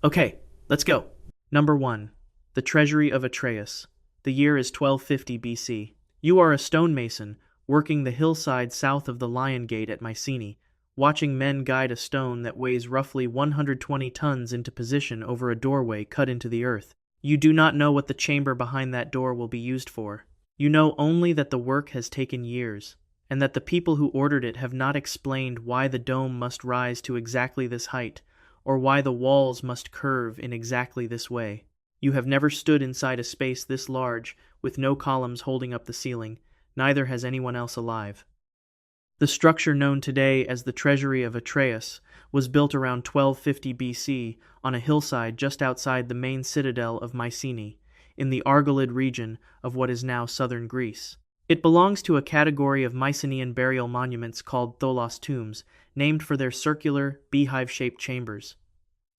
Okay, let's go. Number 1. The Treasury of Atreus. The year is 1250 BC. You are a stonemason, working the hillside south of the Lion Gate at Mycenae, watching men guide a stone that weighs roughly 120 tons into position over a doorway cut into the earth. You do not know what the chamber behind that door will be used for. You know only that the work has taken years, and that the people who ordered it have not explained why the dome must rise to exactly this height, or why the walls must curve in exactly this way. You have never stood inside a space this large, with no columns holding up the ceiling, neither has anyone else alive. The structure known today as the Treasury of Atreus was built around 1250 BC on a hillside just outside the main citadel of Mycenae, in the Argolid region of what is now southern Greece. It belongs to a category of Mycenaean burial monuments called tholos tombs, named for their circular, beehive-shaped chambers.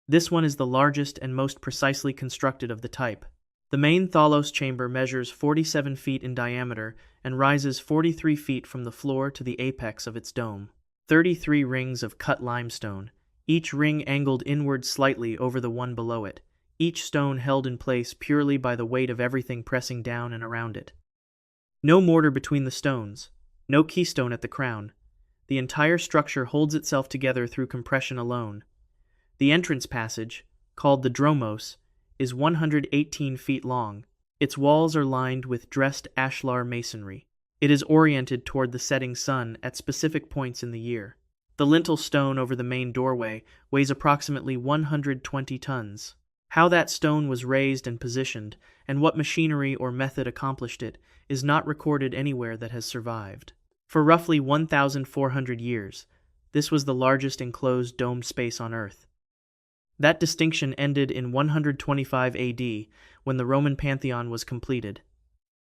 This one is the largest and most precisely constructed of the type. The main tholos chamber measures 47 feet in diameter and rises 43 feet from the floor to the apex of its dome. 33 rings of cut limestone, each ring angled inward slightly over the one below it, each stone held in place purely by the weight of everything pressing down and around it. No mortar between the stones, no keystone at the crown. The entire structure holds itself together through compression alone. The entrance passage, called the dromos, is 118 feet long. Its walls are lined with dressed ashlar masonry. It is oriented toward the setting sun at specific points in the year. The lintel stone over the main doorway weighs approximately 120 tons. How that stone was raised and positioned, and what machinery or method accomplished it, is not recorded anywhere that has survived. For roughly 1,400 years, this was the largest enclosed domed space on Earth. That distinction ended in 125 AD, when the Roman pantheon was completed.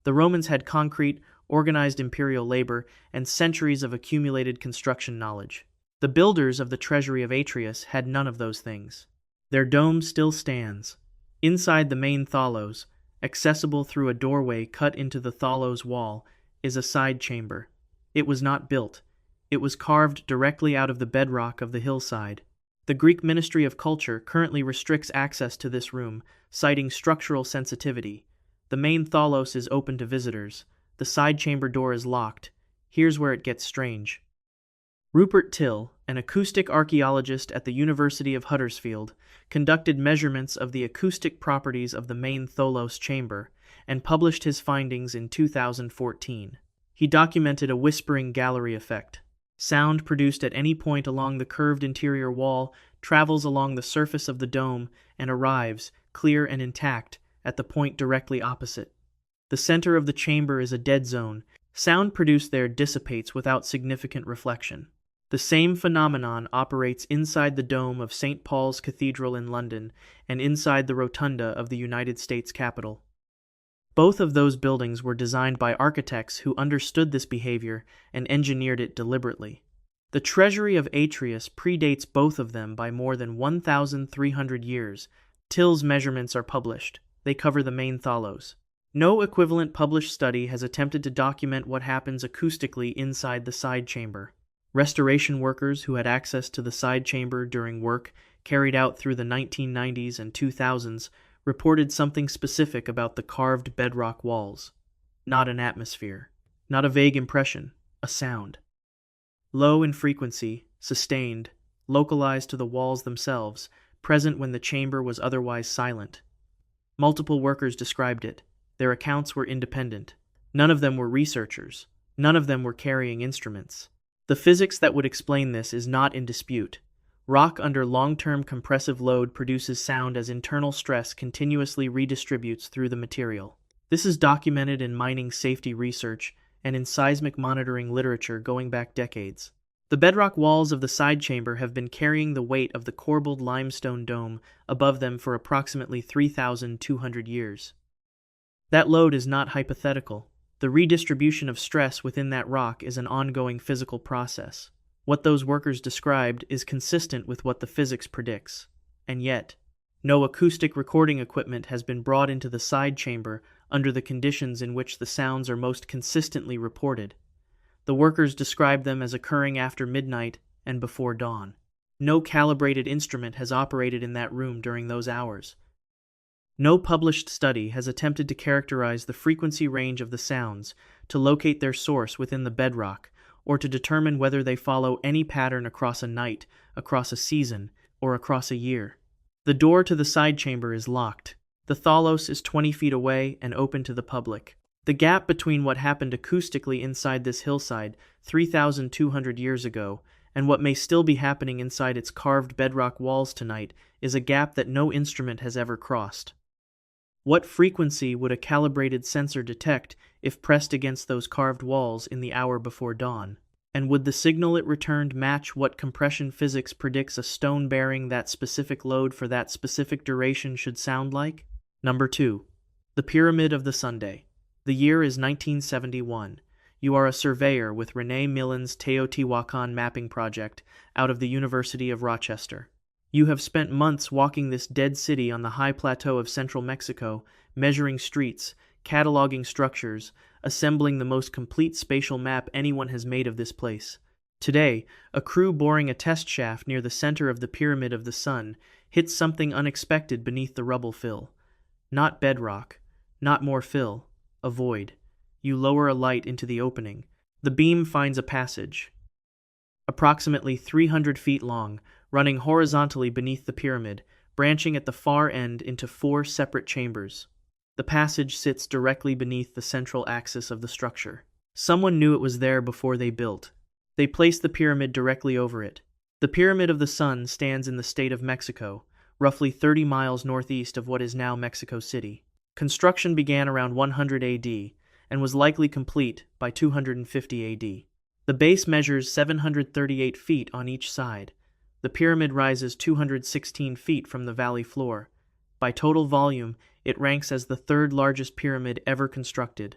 The Romans had concrete, organized imperial labor, and centuries of accumulated construction knowledge. The builders of the Treasury of Atreus had none of those things. Their dome still stands. Inside the main tholos, accessible through a doorway cut into the tholos wall, is a side chamber. It was not built. It was carved directly out of the bedrock of the hillside. The Greek Ministry of Culture currently restricts access to this room, citing structural sensitivity. The main tholos is open to visitors. The side chamber door is locked. Here's where it gets strange. Rupert Till, an acoustic archaeologist at the University of Huddersfield, conducted measurements of the acoustic properties of the main tholos chamber and published his findings in 2014. He documented a whispering gallery effect. Sound produced at any point along the curved interior wall travels along the surface of the dome and arrives, clear and intact, at the point directly opposite. The center of the chamber is a dead zone. Sound produced there dissipates without significant reflection. The same phenomenon operates inside the dome of St. Paul's Cathedral in London and inside the rotunda of the United States Capitol. Both of those buildings were designed by architects who understood this behavior and engineered it deliberately. The Treasury of Atreus predates both of them by more than 1,300 years. Till's measurements are published. They cover the main tholos. No equivalent published study has attempted to document what happens acoustically inside the side chamber. Restoration workers who had access to the side chamber during work carried out through the 1990s and 2000s reported something specific about the carved bedrock walls. Not an atmosphere. Not a vague impression. A sound. Low in frequency, sustained, localized to the walls themselves, present when the chamber was otherwise silent. Multiple workers described it. Their accounts were independent. None of them were researchers. None of them were carrying instruments. The physics that would explain this is not in dispute. Rock under long-term compressive load produces sound as internal stress continuously redistributes through the material. This is documented in mining safety research and in seismic monitoring literature going back decades. The bedrock walls of the side chamber have been carrying the weight of the corbelled limestone dome above them for approximately 3,200 years. That load is not hypothetical. The redistribution of stress within that rock is an ongoing physical process. What those workers described is consistent with what the physics predicts. And yet, no acoustic recording equipment has been brought into the side chamber under the conditions in which the sounds are most consistently reported. The workers describe them as occurring after midnight and before dawn. No calibrated instrument has operated in that room during those hours. No published study has attempted to characterize the frequency range of the sounds, to locate their source within the bedrock, or to determine whether they follow any pattern across a night, across a season, or across a year. The door to the side chamber is locked. The thalos is 20 feet away and open to the public. The gap between what happened acoustically inside this hillside 3,200 years ago and what may still be happening inside its carved bedrock walls tonight is a gap that no instrument has ever crossed. What frequency would a calibrated sensor detect if pressed against those carved walls in the hour before dawn? And would the signal it returned match what compression physics predicts a stone bearing that specific load for that specific duration should sound like? Number 2. The Pyramid of the Sunday. The year is 1971. You are a surveyor with René Millen's Teotihuacan mapping project out of the University of Rochester. You have spent months walking this dead city on the high plateau of central Mexico, measuring streets, cataloging structures, assembling the most complete spatial map anyone has made of this place. Today, a crew boring a test shaft near the center of the Pyramid of the Sun hits something unexpected beneath the rubble fill. Not bedrock, not more fill, a void. You lower a light into the opening. The beam finds a passage, approximately 300 feet long, running horizontally beneath the pyramid, branching at the far end into 4 separate chambers. The passage sits directly beneath the central axis of the structure. Someone knew it was there before they built. They placed the pyramid directly over it. The Pyramid of the Sun stands in the state of Mexico, roughly 30 miles northeast of what is now Mexico City. Construction began around 100 AD and was likely complete by 250 AD. The base measures 738 feet on each side. The pyramid rises 216 feet from the valley floor. By total volume, it ranks as the 3rd largest pyramid ever constructed.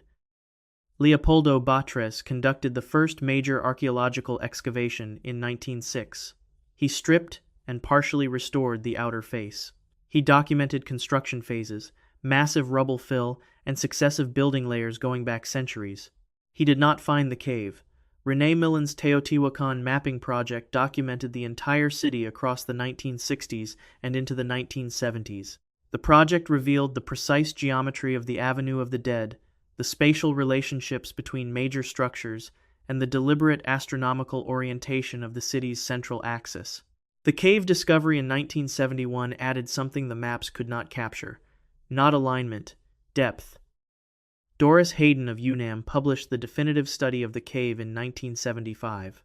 Leopoldo Batres conducted the first major archaeological excavation in 1906. He stripped and partially restored the outer face. He documented construction phases, massive rubble fill, and successive building layers going back centuries. He did not find the cave. René Millen's Teotihuacan mapping project documented the entire city across the 1960s and into the 1970s. The project revealed the precise geometry of the Avenue of the Dead, the spatial relationships between major structures, and the deliberate astronomical orientation of the city's central axis. The cave discovery in 1971 added something the maps could not capture: not alignment, depth. Doris Hayden of UNAM published the definitive study of the cave in 1975.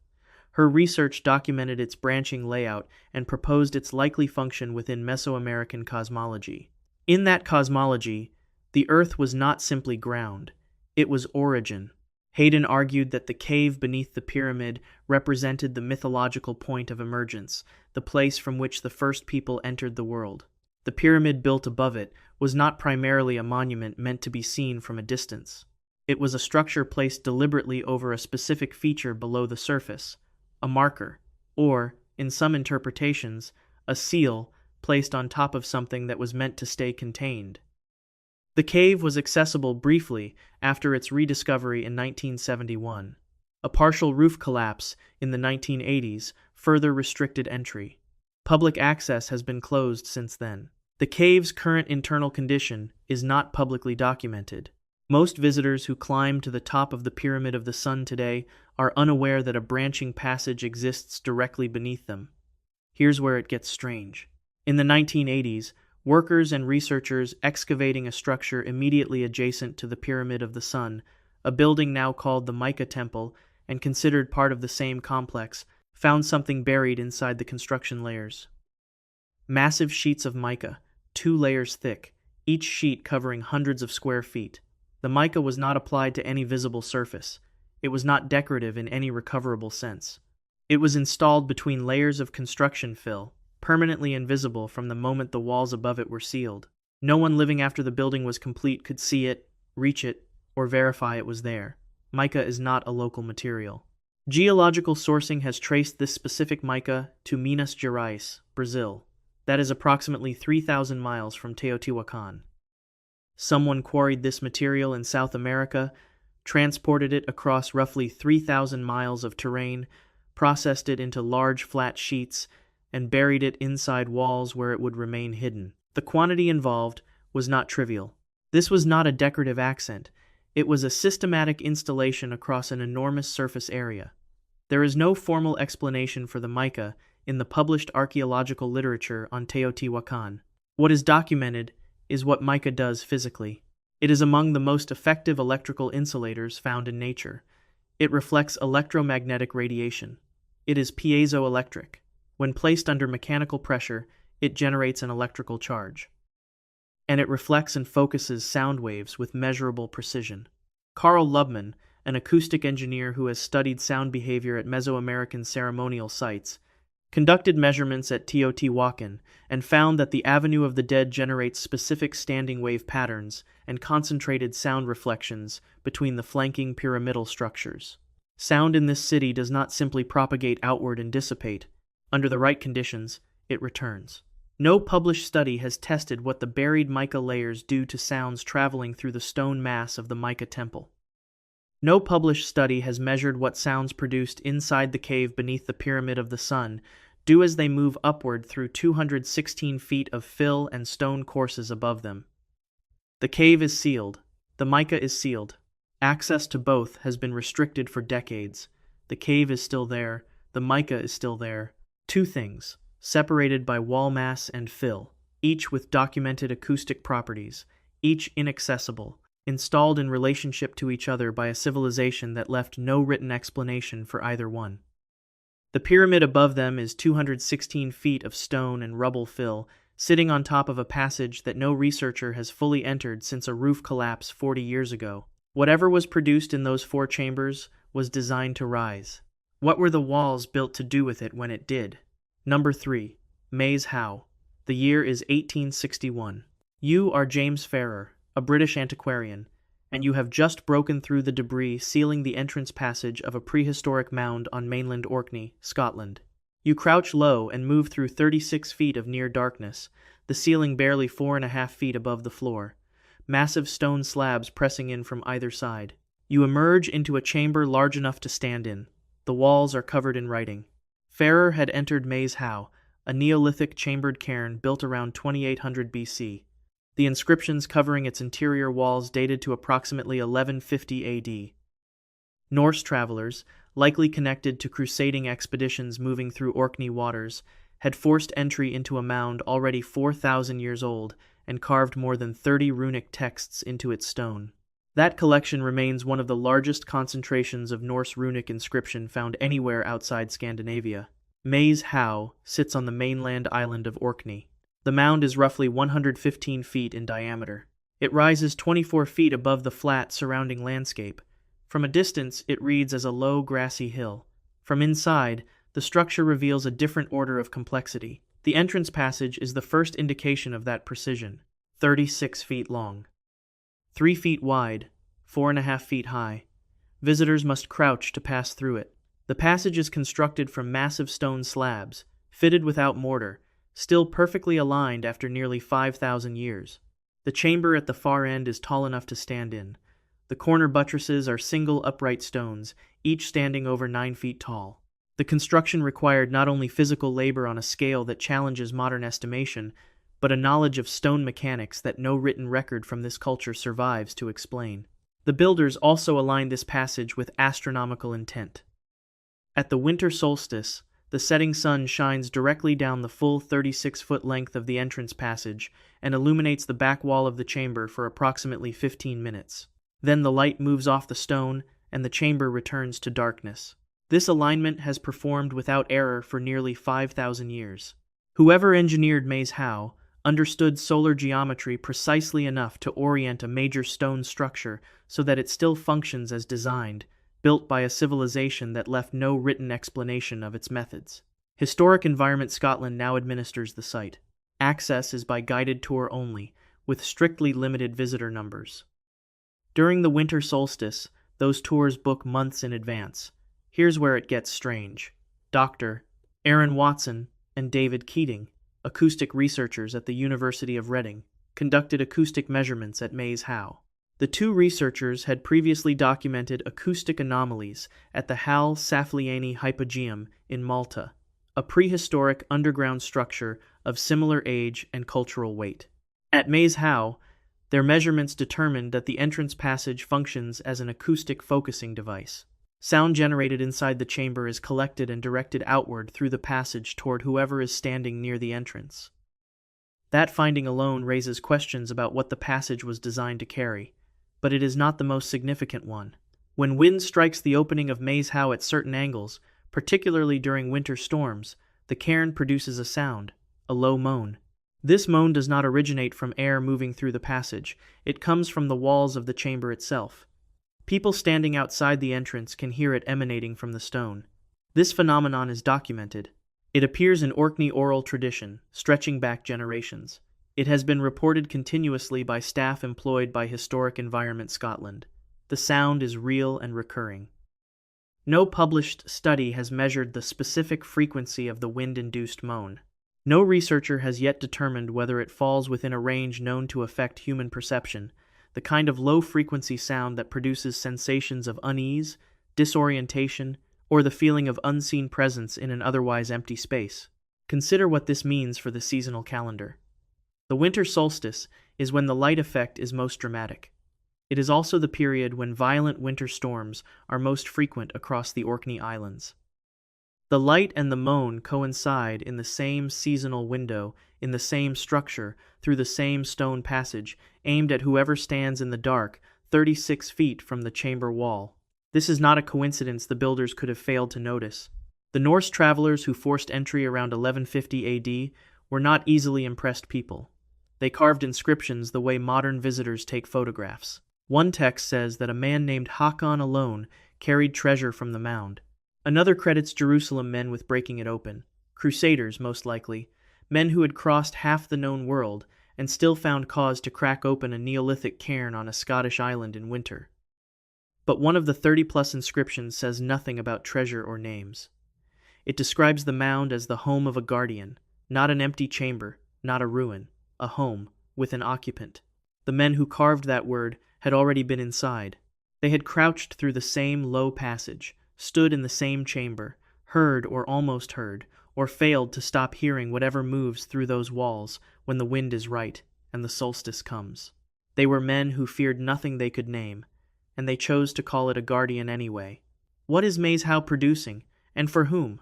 Her research documented its branching layout and proposed its likely function within Mesoamerican cosmology. In that cosmology, the Earth was not simply ground, it was origin. Hayden argued that the cave beneath the pyramid represented the mythological point of emergence, the place from which the first people entered the world. The pyramid built above it was not primarily a monument meant to be seen from a distance. It was a structure placed deliberately over a specific feature below the surface, a marker, or, in some interpretations, a seal placed on top of something that was meant to stay contained. The cave was accessible briefly after its rediscovery in 1971. A partial roof collapse in the 1980s further restricted entry. Public access has been closed since then. The cave's current internal condition is not publicly documented. Most visitors who climb to the top of the Pyramid of the Sun today are unaware that a branching passage exists directly beneath them. Here's where it gets strange. In the 1980s, workers and researchers excavating a structure immediately adjacent to the Pyramid of the Sun, a building now called the Mica Temple and considered part of the same complex, found something buried inside the construction layers. Massive sheets of mica, 2 layers thick, each sheet covering hundreds of square feet. The mica was not applied to any visible surface. It was not decorative in any recoverable sense. It was installed between layers of construction fill, permanently invisible from the moment the walls above it were sealed. No one living after the building was complete could see it, reach it, or verify it was there. Mica is not a local material. Geological sourcing has traced this specific mica to Minas Gerais, Brazil. That is approximately 3,000 miles from Teotihuacan. Someone quarried this material in South America, transported it across roughly 3,000 miles of terrain, processed it into large flat sheets, and buried it inside walls where it would remain hidden. The quantity involved was not trivial. This was not a decorative accent. It was a systematic installation across an enormous surface area. There is no formal explanation for the mica in the published archaeological literature on Teotihuacan. What is documented is what mica does physically. It is among the most effective electrical insulators found in nature. It reflects electromagnetic radiation. It is piezoelectric. When placed under mechanical pressure, it generates an electrical charge. And it reflects and focuses sound waves with measurable precision. Carl Lubman, an acoustic engineer who has studied sound behavior at Mesoamerican ceremonial sites, conducted measurements at Teotihuacan and found that the Avenue of the Dead generates specific standing wave patterns and concentrated sound reflections between the flanking pyramidal structures. Sound in this city does not simply propagate outward and dissipate. Under the right conditions, it returns. No published study has tested what the buried mica layers do to sounds traveling through the stone mass of the mica temple. No published study has measured what sounds produced inside the cave beneath the Pyramid of the Sun do as they move upward through 216 feet of fill and stone courses above them. The cave is sealed. The mica is sealed. Access to both has been restricted for decades. The cave is still there. The mica is still there. Two things, separated by wall mass and fill, each with documented acoustic properties, each inaccessible, installed in relationship to each other by a civilization that left no written explanation for either one. The pyramid above them is 216 feet of stone and rubble fill, sitting on top of a passage that no researcher has fully entered since a roof collapse 40 years ago. Whatever was produced in those four chambers was designed to rise. What were the walls built to do with it when it did? Number 3. Maze Howe. The year is 1861. You are James Ferrer, a British antiquarian, and you have just broken through the debris sealing the entrance passage of a prehistoric mound on mainland Orkney, Scotland. You crouch low and move through 36 feet of near darkness, the ceiling barely 4.5 feet above the floor, massive stone slabs pressing in from either side. You emerge into a chamber large enough to stand in. The walls are covered in writing. Ferrer had entered Maze Howe, a Neolithic chambered cairn built around 2800 BC. The inscriptions covering its interior walls dated to approximately 1150 AD. Norse travelers, likely connected to crusading expeditions moving through Orkney waters, had forced entry into a mound already 4,000 years old and carved more than 30 runic texts into its stone. That collection remains one of the largest concentrations of Norse runic inscription found anywhere outside Scandinavia. Maze Howe sits on the mainland island of Orkney. The mound is roughly 115 feet in diameter. It rises 24 feet above the flat surrounding landscape. From a distance, it reads as a low, grassy hill. From inside, the structure reveals a different order of complexity. The entrance passage is the first indication of that precision, 36 feet long. 3 feet wide, 4.5 feet high. Visitors must crouch to pass through it. The passage is constructed from massive stone slabs, fitted without mortar, still perfectly aligned after nearly 5,000 years. The chamber at the far end is tall enough to stand in. The corner buttresses are single upright stones, each standing over 9 feet tall. The construction required not only physical labor on a scale that challenges modern estimation, but a knowledge of stone mechanics that no written record from this culture survives to explain. The builders also aligned this passage with astronomical intent. At the winter solstice, the setting sun shines directly down the full 36-foot length of the entrance passage and illuminates the back wall of the chamber for approximately 15 minutes. Then the light moves off the stone and the chamber returns to darkness. This alignment has performed without error for nearly 5,000 years. Whoever engineered Maze Howe understood solar geometry precisely enough to orient a major stone structure so that it still functions as designed, built by a civilization that left no written explanation of its methods. Historic Environment Scotland now administers the site. Access is by guided tour only, with strictly limited visitor numbers. During the winter solstice, those tours book months in advance. Here's where it gets strange. Dr. Aaron Watson and David Keating, acoustic researchers at the University of Reading, conducted acoustic measurements at Maze Howe. The two researchers had previously documented acoustic anomalies at the Hal Saflieni Hypogeum in Malta, a prehistoric underground structure of similar age and cultural weight. At Maze How, their measurements determined that the entrance passage functions as an acoustic focusing device. Sound generated inside the chamber is collected and directed outward through the passage toward whoever is standing near the entrance. That finding alone raises questions about what the passage was designed to carry, but it is not the most significant one. When wind strikes the opening of Maze How at certain angles, particularly during winter storms, the cairn produces a sound, a low moan. This moan does not originate from air moving through the passage, it comes from the walls of the chamber itself. People standing outside the entrance can hear it emanating from the stone. This phenomenon is documented. It appears in Orkney oral tradition, stretching back generations. It has been reported continuously by staff employed by Historic Environment Scotland. The sound is real and recurring. No published study has measured the specific frequency of the wind-induced moan. No researcher has yet determined whether it falls within a range known to affect human perception, the kind of low-frequency sound that produces sensations of unease, disorientation, or the feeling of unseen presence in an otherwise empty space. Consider what this means for the seasonal calendar. The winter solstice is when the light effect is most dramatic. It is also the period when violent winter storms are most frequent across the Orkney Islands. The light and the moan coincide in the same seasonal window, in the same structure, through the same stone passage, aimed at whoever stands in the dark, 36 feet from the chamber wall. This is not a coincidence the builders could have failed to notice. The Norse travelers who forced entry around 1150 AD were not easily impressed people. They carved inscriptions the way modern visitors take photographs. One text says that a man named Hakon alone carried treasure from the mound. Another credits Jerusalem men with breaking it open. Crusaders, most likely, men who had crossed half the known world and still found cause to crack open a Neolithic cairn on a Scottish island in winter. But one of the 30-plus inscriptions says nothing about treasure or names. It describes the mound as the home of a guardian, not an empty chamber, not a ruin, a home, with an occupant. The men who carved that word had already been inside. They had crouched through the same low passage, stood in the same chamber, heard or almost heard, or failed to stop hearing whatever moves through those walls when the wind is right and the solstice comes. They were men who feared nothing they could name, and they chose to call it a guardian anyway. What is Maze How producing, and for whom?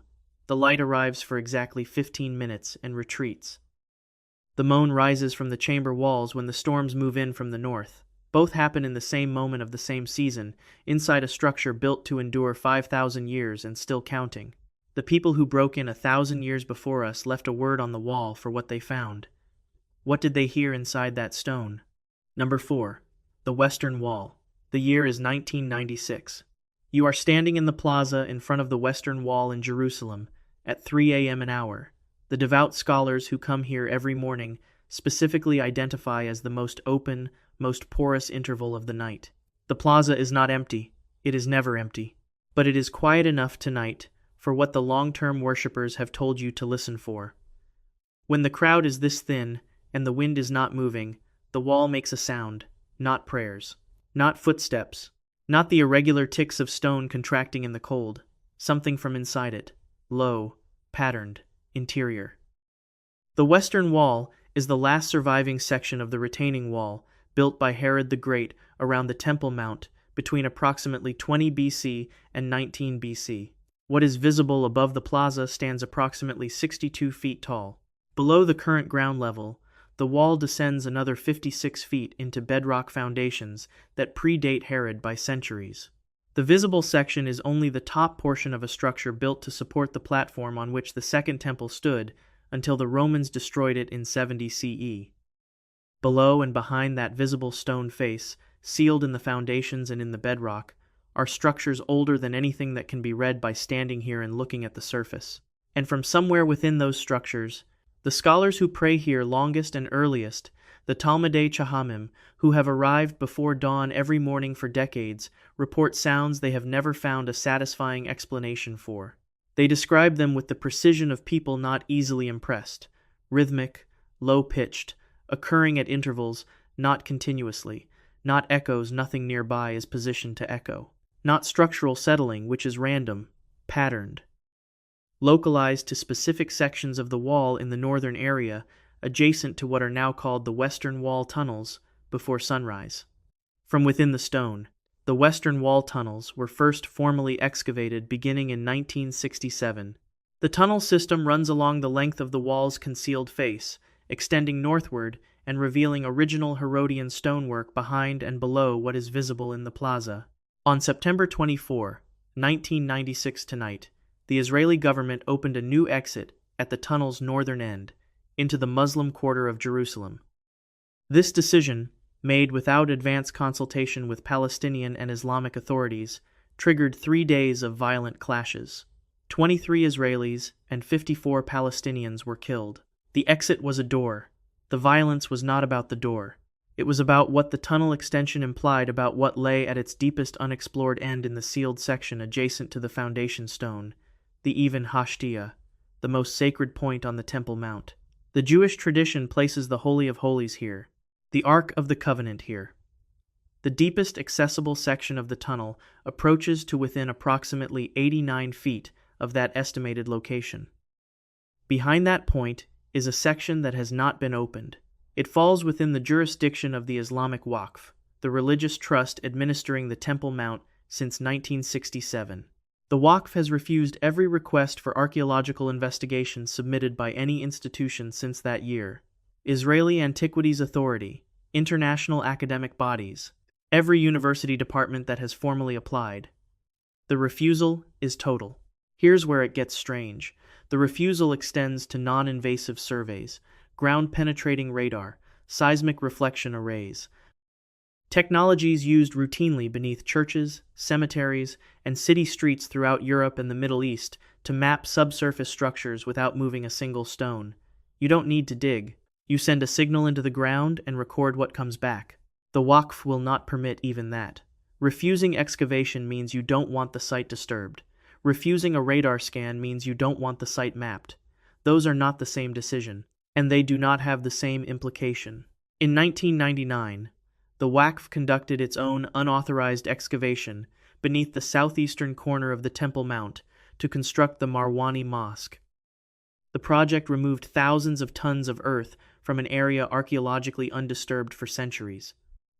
The light arrives for exactly 15 minutes and retreats. The moan rises from the chamber walls when the storms move in from the north. Both happen in the same moment of the same season, inside a structure built to endure 5,000 years and still counting. The people who broke in 1,000 years before us left a word on the wall for what they found. What did they hear inside that stone? Number 4. The Western Wall. The year is 1996. You are standing in the plaza in front of the Western Wall in Jerusalem at 3 a.m. an hour. The devout scholars who come here every morning specifically identify as the most open, most porous interval of the night. The plaza is not empty. It is never empty. But it is quiet enough tonight for what the long-term worshippers have told you to listen for. When the crowd is this thin and the wind is not moving, the wall makes a sound, not prayers, not footsteps, not the irregular ticks of stone contracting in the cold, something from inside it, low, patterned, interior. The Western Wall is the last surviving section of the retaining wall built by Herod the Great around the Temple Mount between approximately 20 BC and 19 BC. What is visible above the plaza stands approximately 62 feet tall. Below the current ground level, the wall descends another 56 feet into bedrock foundations that predate Herod by centuries. The visible section is only the top portion of a structure built to support the platform on which the Second Temple stood until the Romans destroyed it in 70 CE. Below and behind that visible stone face, sealed in the foundations and in the bedrock, are structures older than anything that can be read by standing here and looking at the surface. And from somewhere within those structures, the scholars who pray here longest and earliest, the Talmidei Chachamim, who have arrived before dawn every morning for decades, report sounds they have never found a satisfying explanation for. They describe them with the precision of people not easily impressed, rhythmic, low-pitched, occurring at intervals, not continuously, not echoes nothing nearby is positioned to echo, not structural settling which is random, patterned. localized to specific sections of the wall in the northern area, adjacent to what are now called the Western Wall tunnels, before sunrise. From within the stone, the Western Wall tunnels were first formally excavated beginning in 1967. The tunnel system runs along the length of the wall's concealed face, extending northward and revealing original Herodian stonework behind and below what is visible in the plaza. On September 24, 1996 tonight, the Israeli government opened a new exit at the tunnel's northern end, into the Muslim quarter of Jerusalem. This decision, made without advance consultation with Palestinian and Islamic authorities, triggered 3 days of violent clashes. 23 Israelis and 54 Palestinians were killed. The exit was a door. The violence was not about the door. It was about what the tunnel extension implied about what lay at its deepest unexplored end in the sealed section adjacent to the foundation stone, the Even Hashtiya, the most sacred point on the Temple Mount. The Jewish tradition places the Holy of Holies here, the Ark of the Covenant here. The deepest accessible section of the tunnel approaches to within approximately 89 feet of that estimated location. Behind that point is a section that has not been opened. It falls within the jurisdiction of the Islamic Waqf, the religious trust administering the Temple Mount since 1967. The Waqf has refused every request for archaeological investigation submitted by any institution since that year. Israeli Antiquities Authority, international academic bodies, every university department that has formally applied. The refusal is total. Here's where it gets strange. The refusal extends to non-invasive surveys, ground-penetrating radar, seismic reflection arrays, technologies used routinely beneath churches, cemeteries, and city streets throughout Europe and the Middle East to map subsurface structures without moving a single stone. You don't need to dig. You send a signal into the ground and record what comes back. The Waqf will not permit even that. Refusing excavation means you don't want the site disturbed. Refusing a radar scan means you don't want the site mapped. Those are not the same decision, and they do not have the same implication. In 1999, the Waqf conducted its own unauthorized excavation beneath the southeastern corner of the Temple Mount to construct the Marwani Mosque. The project removed thousands of tons of earth from an area archaeologically undisturbed for centuries.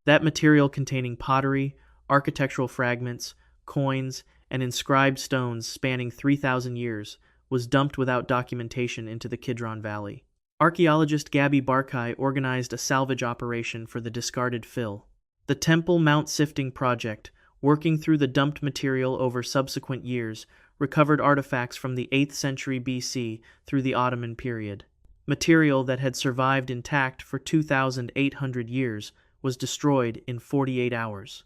That material containing pottery, architectural fragments, coins, and inscribed stones spanning 3,000 years was dumped without documentation into the Kidron Valley. Archaeologist Gabi Barkai organized a salvage operation for the discarded fill. The Temple Mount Sifting Project, working through the dumped material over subsequent years, recovered artifacts from the 8th century BC through the Ottoman period. Material that had survived intact for 2,800 years was destroyed in 48 hours.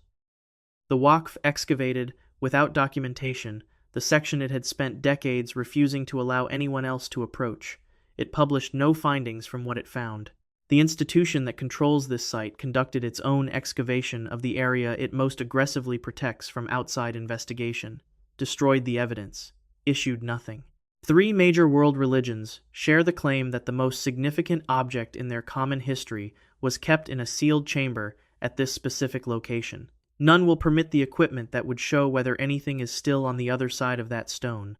The Waqf excavated, without documentation, the section it had spent decades refusing to allow anyone else to approach. It published no findings from what it found. The institution that controls this site conducted its own excavation of the area it most aggressively protects from outside investigation, destroyed the evidence, issued nothing. 3 major world religions share the claim that the most significant object in their common history was kept in a sealed chamber at this specific location. None will permit the equipment that would show whether anything is still on the other side of that stone.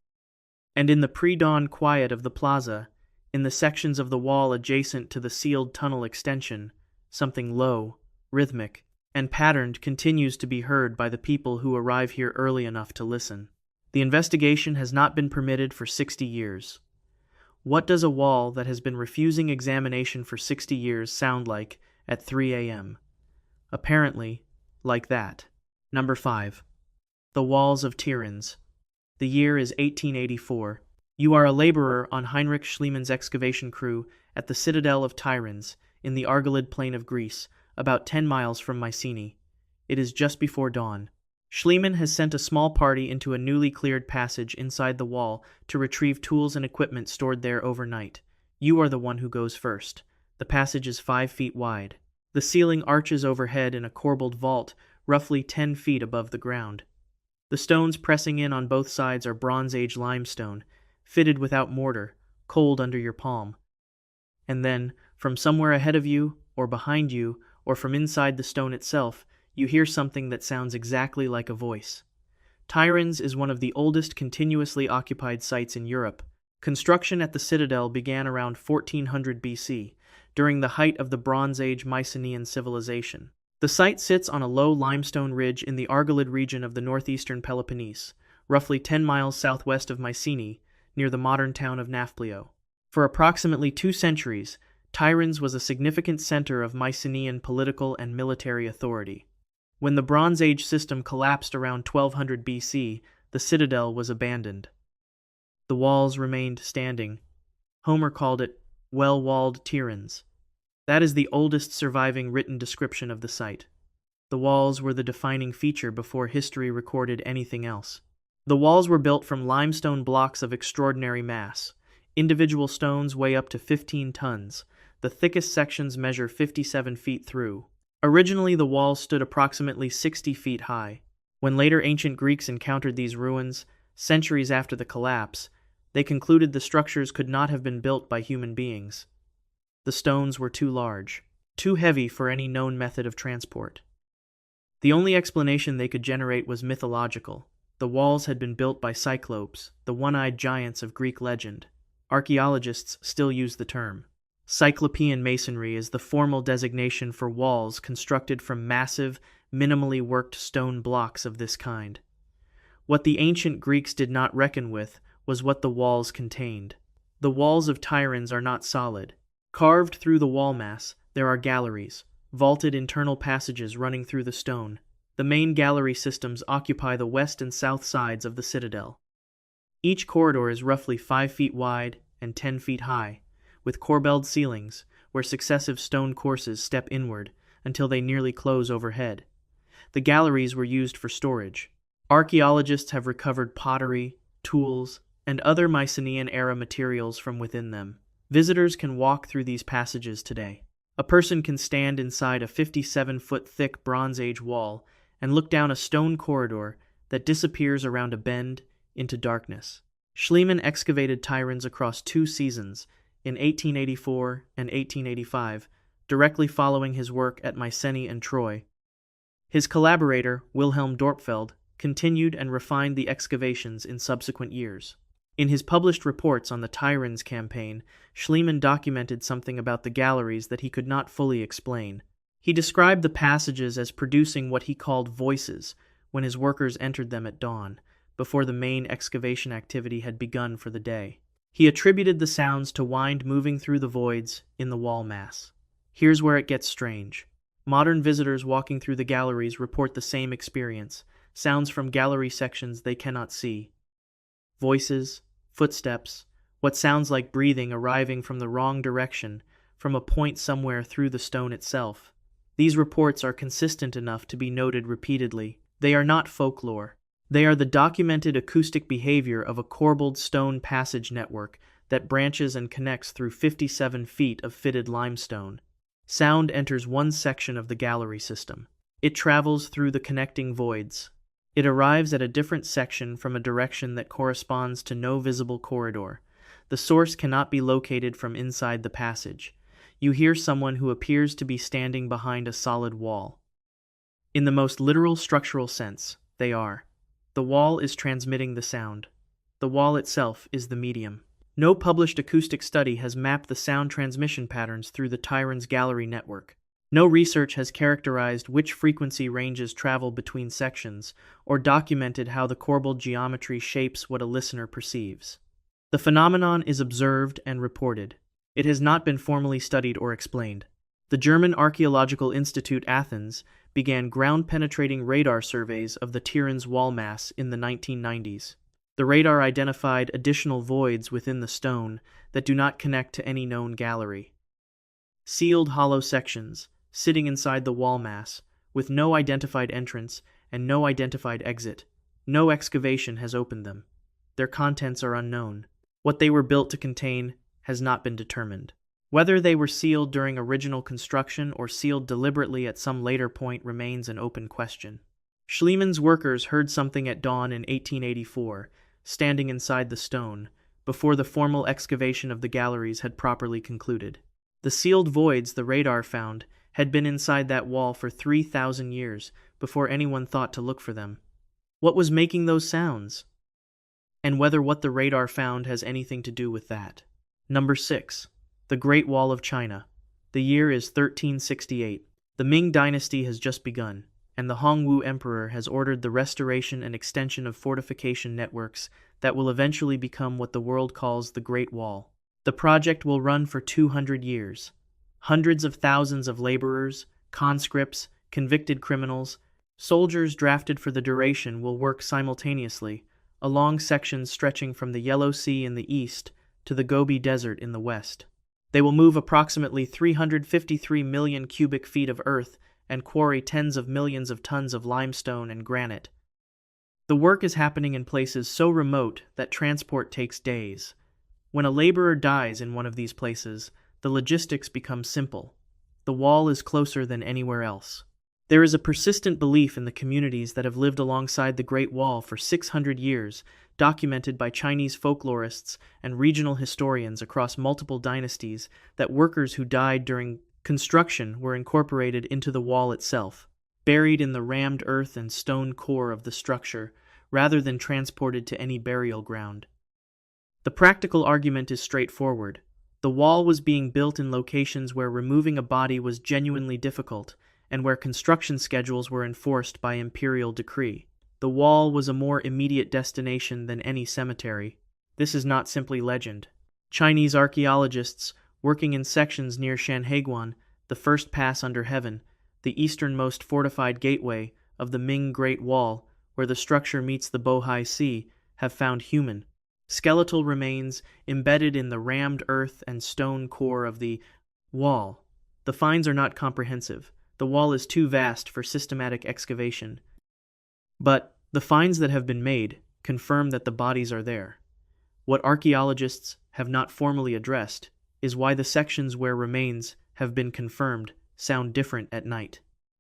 And in the pre-dawn quiet of the plaza, in the sections of the wall adjacent to the sealed tunnel extension, something low, rhythmic, and patterned continues to be heard by the people who arrive here early enough to listen. The investigation has not been permitted for 60 years. What does a wall that has been refusing examination for 60 years sound like at 3 a.m.? Apparently, like that. Number 5. The Walls of Tiryns. The year is 1884. You are a laborer on Heinrich Schliemann's excavation crew at the citadel of Tiryns, in the Argolid plain of Greece, about 10 miles from Mycenae. It is just before dawn. Schliemann has sent a small party into a newly cleared passage inside the wall to retrieve tools and equipment stored there overnight. You are the one who goes first. The passage is 5 feet wide. The ceiling arches overhead in a corbelled vault, roughly 10 feet above the ground. The stones pressing in on both sides are Bronze Age limestone, fitted without mortar, cold under your palm. And then, from somewhere ahead of you, or behind you, or from inside the stone itself, you hear something that sounds exactly like a voice. Tiryns is one of the oldest continuously occupied sites in Europe. Construction at the citadel began around 1400 BC, during the height of the Bronze Age Mycenaean civilization. The site sits on a low limestone ridge in the Argolid region of the northeastern Peloponnese, roughly 10 miles southwest of Mycenae, near the modern town of Nafplio. For approximately 2 centuries, Tiryns was a significant center of Mycenaean political and military authority. When the Bronze Age system collapsed around 1200 BC, the citadel was abandoned. The walls remained standing. Homer called it well-walled Tiryns. That is the oldest surviving written description of the site. The walls were the defining feature before history recorded anything else. The walls were built from limestone blocks of extraordinary mass. Individual stones weigh up to 15 tons. The thickest sections measure 57 feet through. Originally, the walls stood approximately 60 feet high. When later ancient Greeks encountered these ruins, centuries after the collapse, they concluded the structures could not have been built by human beings. The stones were too large, too heavy for any known method of transport. The only explanation they could generate was mythological. The walls had been built by Cyclopes, the one-eyed giants of Greek legend. Archaeologists still use the term. Cyclopean masonry is the formal designation for walls constructed from massive, minimally worked stone blocks of this kind. What the ancient Greeks did not reckon with was what the walls contained. The walls of Tiryns are not solid. Carved through the wall mass, there are galleries, vaulted internal passages running through the stone. The main gallery systems occupy the west and south sides of the citadel. Each corridor is roughly 5 feet wide and 10 feet high, with corbelled ceilings, where successive stone courses step inward until they nearly close overhead. The galleries were used for storage. Archaeologists have recovered pottery, tools, and other Mycenaean-era materials from within them. Visitors can walk through these passages today. A person can stand inside a 57-foot thick Bronze Age wall and look down a stone corridor that disappears around a bend into darkness. Schliemann excavated Tiryns across 2 seasons, in 1884 and 1885, directly following his work at Mycenae and Troy. His collaborator, Wilhelm Dorpfeld, continued and refined the excavations in subsequent years. In his published reports on the Tiryns campaign, Schliemann documented something about the galleries that he could not fully explain. He described the passages as producing what he called voices when his workers entered them at dawn, before the main excavation activity had begun for the day. He attributed the sounds to wind moving through the voids in the wall mass. Here's where it gets strange. Modern visitors walking through the galleries report the same experience, sounds from gallery sections they cannot see. Voices, footsteps, what sounds like breathing arriving from the wrong direction, from a point somewhere through the stone itself. These reports are consistent enough to be noted repeatedly. They are not folklore. They are the documented acoustic behavior of a corbelled stone passage network that branches and connects through 57 feet of fitted limestone. Sound enters one section of the gallery system. It travels through the connecting voids. It arrives at a different section from a direction that corresponds to no visible corridor. The source cannot be located from inside the passage. You hear someone who appears to be standing behind a solid wall. In the most literal structural sense, they are. The wall is transmitting the sound. The wall itself is the medium. No published acoustic study has mapped the sound transmission patterns through the Tiryns gallery network. No research has characterized which frequency ranges travel between sections, or documented how the corbelled geometry shapes what a listener perceives. The phenomenon is observed and reported. It has not been formally studied or explained. The German Archaeological Institute Athens began ground-penetrating radar surveys of the Tiryns wall mass in the 1990s. The radar identified additional voids within the stone that do not connect to any known gallery. Sealed hollow sections, sitting inside the wall mass, with no identified entrance and no identified exit. No excavation has opened them. Their contents are unknown. What they were built to contain has not been determined. Whether they were sealed during original construction or sealed deliberately at some later point remains an open question. Schliemann's workers heard something at dawn in 1884, standing inside the stone, before the formal excavation of the galleries had properly concluded. The sealed voids the radar found had been inside that wall for 3,000 years before anyone thought to look for them. What was making those sounds? And whether what the radar found has anything to do with that. Number 6. The Great Wall of China. The year is 1368. The Ming Dynasty has just begun, and the Hongwu Emperor has ordered the restoration and extension of fortification networks that will eventually become what the world calls the Great Wall. The project will run for 200 years. Hundreds of thousands of laborers, conscripts, convicted criminals, soldiers drafted for the duration will work simultaneously, along sections stretching from the Yellow Sea in the east to the Gobi Desert in the west. They will move approximately 353 million cubic feet of earth and quarry tens of millions of tons of limestone and granite. The work is happening in places so remote that transport takes days. When a laborer dies in one of these places, the logistics become simple. The wall is closer than anywhere else. There is a persistent belief in the communities that have lived alongside the Great Wall for 600 years, documented by Chinese folklorists and regional historians across multiple dynasties, that workers who died during construction were incorporated into the wall itself, buried in the rammed earth and stone core of the structure, rather than transported to any burial ground. The practical argument is straightforward. The wall was being built in locations where removing a body was genuinely difficult, and where construction schedules were enforced by imperial decree. The wall was a more immediate destination than any cemetery. This is not simply legend. Chinese archaeologists, working in sections near Shanhaiguan, the first pass under heaven, the easternmost fortified gateway of the Ming Great Wall, where the structure meets the Bohai Sea, have found human, skeletal remains embedded in the rammed earth and stone core of the wall. The finds are not comprehensive. The wall is too vast for systematic excavation. But the finds that have been made confirm that the bodies are there. What archaeologists have not formally addressed is why the sections where remains have been confirmed sound different at night.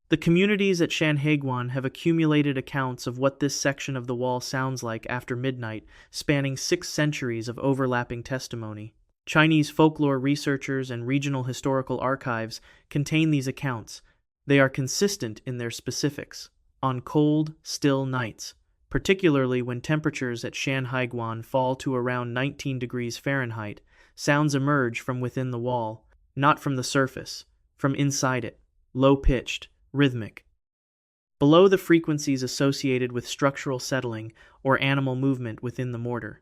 The communities at Shanhaiguan have accumulated accounts of what this section of the wall sounds like after midnight, spanning 6 centuries of overlapping testimony. Chinese folklore researchers and regional historical archives contain these accounts. They are consistent in their specifics. On cold, still nights, particularly when temperatures at Shanhaiguan fall to around 19 degrees Fahrenheit, sounds emerge from within the wall, not from the surface, from inside it, low-pitched, rhythmic. Below the frequencies associated with structural settling or animal movement within the mortar,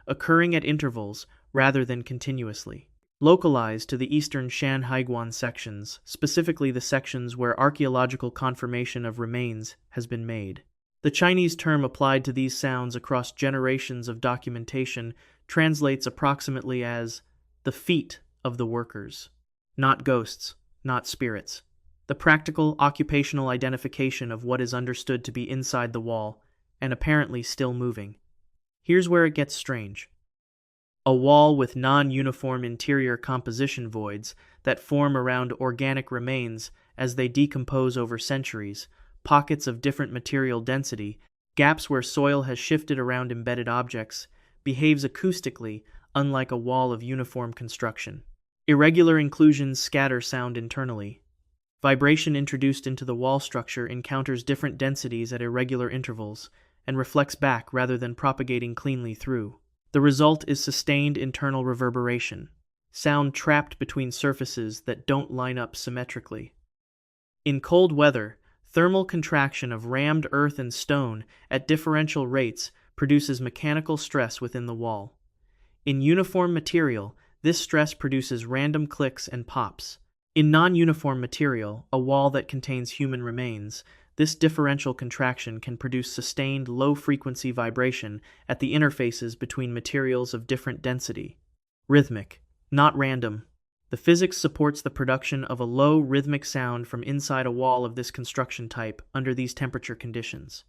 occurring at intervals rather than continuously. Localized to the eastern Shanhaiguan sections, specifically the sections where archaeological confirmation of remains has been made. The Chinese term applied to these sounds across generations of documentation translates approximately as the feet of the workers. Not ghosts, not spirits. The practical, occupational identification of what is understood to be inside the wall, and apparently still moving. Here's where it gets strange. A wall with non-uniform interior composition voids that form around organic remains as they decompose over centuries, pockets of different material density, gaps where soil has shifted around embedded objects, behaves acoustically, unlike a wall of uniform construction. Irregular inclusions scatter sound internally. Vibration introduced into the wall structure encounters different densities at irregular intervals and reflects back rather than propagating cleanly through. The result is sustained internal reverberation, sound trapped between surfaces that don't line up symmetrically. In cold weather, thermal contraction of rammed earth and stone at differential rates produces mechanical stress within the wall. In uniform material, this stress produces random clicks and pops. In non-uniform material, a wall that contains human remains, this differential contraction can produce sustained low-frequency vibration at the interfaces between materials of different density. Rhythmic, not random. The physics supports the production of a low rhythmic sound from inside a wall of this construction type under these temperature conditions.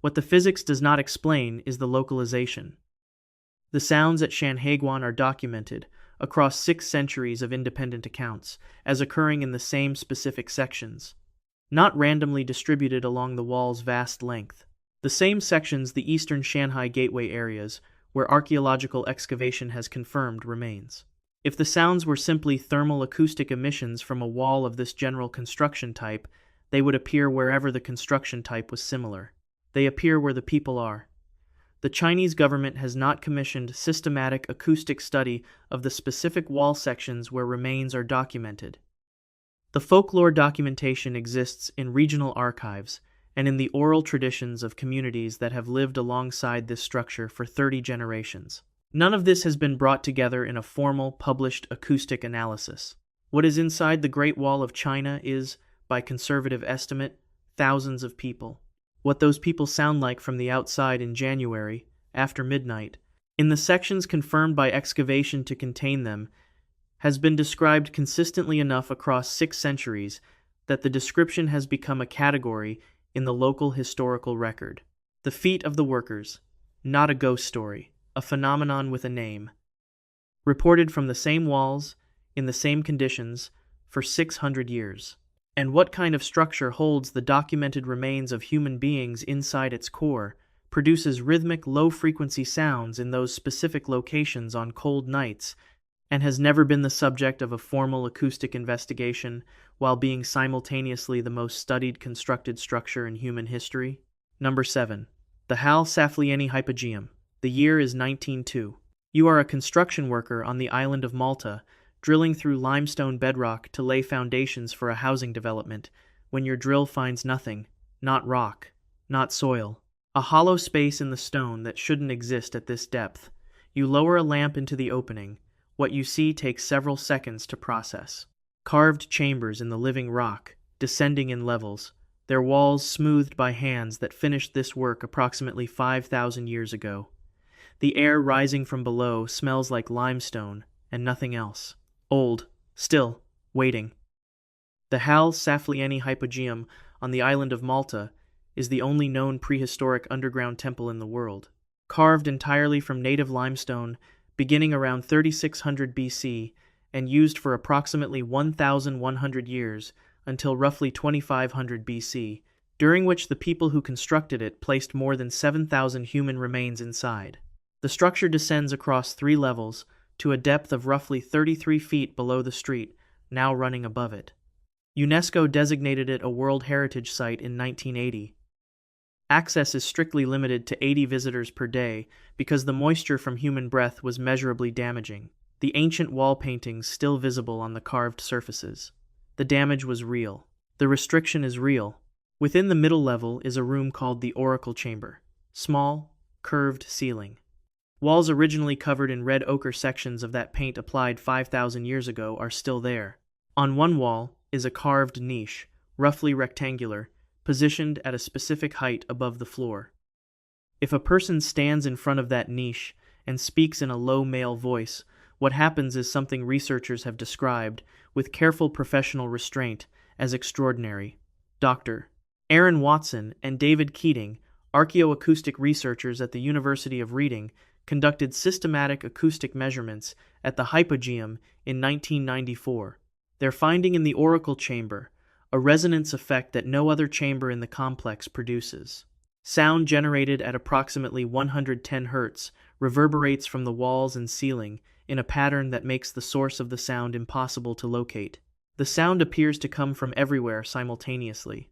What the physics does not explain is the localization. The sounds at Shanhaiguan are documented across 6 centuries of independent accounts as occurring in the same specific sections, not randomly distributed along the wall's vast length. The same sections the eastern Shanhai gateway areas, where archaeological excavation has confirmed remains. If the sounds were simply thermal acoustic emissions from a wall of this general construction type, they would appear wherever the construction type was similar. They appear where the people are. The Chinese government has not commissioned systematic acoustic study of the specific wall sections where remains are documented. The folklore documentation exists in regional archives and in the oral traditions of communities that have lived alongside this structure for 30 generations. None of this has been brought together in a formal, published acoustic analysis. What is inside the Great Wall of China is, by conservative estimate, thousands of people. What those people sound like from the outside in January, after midnight, in the sections confirmed by excavation to contain them, has been described consistently enough across 6 centuries that the description has become a category in the local historical record. The feet of the workers, not a ghost story, a phenomenon with a name. Reported from the same walls, in the same conditions, for 600 years. And what kind of structure holds the documented remains of human beings inside its core, produces rhythmic low-frequency sounds in those specific locations on cold nights, and has never been the subject of a formal acoustic investigation while being simultaneously the most studied constructed structure in human history? Number 7. The Hal Saflieni Hypogeum. The year is 1902. You are a construction worker on the island of Malta, drilling through limestone bedrock to lay foundations for a housing development, when your drill finds nothing, not rock, not soil, a hollow space in the stone that shouldn't exist at this depth. You lower a lamp into the opening. What you see takes several seconds to process. Carved chambers in the living rock, descending in levels, their walls smoothed by hands that finished this work approximately 5,000 years ago. The air rising from below smells like limestone and nothing else. Old, still, waiting. The Hal Saflieni Hypogeum on the island of Malta is the only known prehistoric underground temple in the world. Carved entirely from native limestone, beginning around 3600 BC and used for approximately 1,100 years until roughly 2500 BC, during which the people who constructed it placed more than 7,000 human remains inside. The structure descends across 3 levels to a depth of roughly 33 feet below the street, now running above it. UNESCO designated it a World Heritage Site in 1980. Access is strictly limited to 80 visitors per day because the moisture from human breath was measurably damaging. The ancient wall paintings still visible on the carved surfaces. The damage was real. The restriction is real. Within the middle level is a room called the Oracle Chamber. Small, curved ceiling. Walls originally covered in red ochre sections of that paint applied 5,000 years ago are still there. On one wall is a carved niche, roughly rectangular, positioned at a specific height above the floor. If a person stands in front of that niche and speaks in a low male voice, what happens is something researchers have described, with careful professional restraint, as extraordinary. Dr. Aaron Watson and David Keating, archaeoacoustic researchers at the University of Reading, conducted systematic acoustic measurements at the Hypogeum in 1994. Their finding in the Oracle Chamber, a resonance effect that no other chamber in the complex produces. Sound generated at approximately 110 Hz reverberates from the walls and ceiling in a pattern that makes the source of the sound impossible to locate. The sound appears to come from everywhere simultaneously.